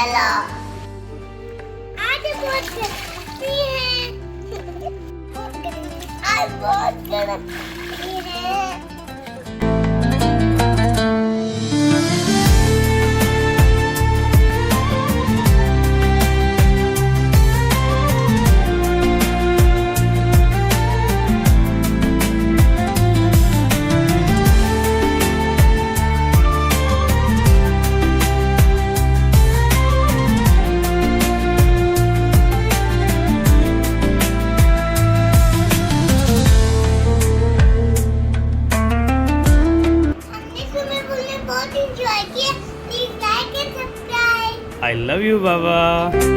चलो आज बहुत गर्मी है आज बहुत गर्मी है I love you, Baba.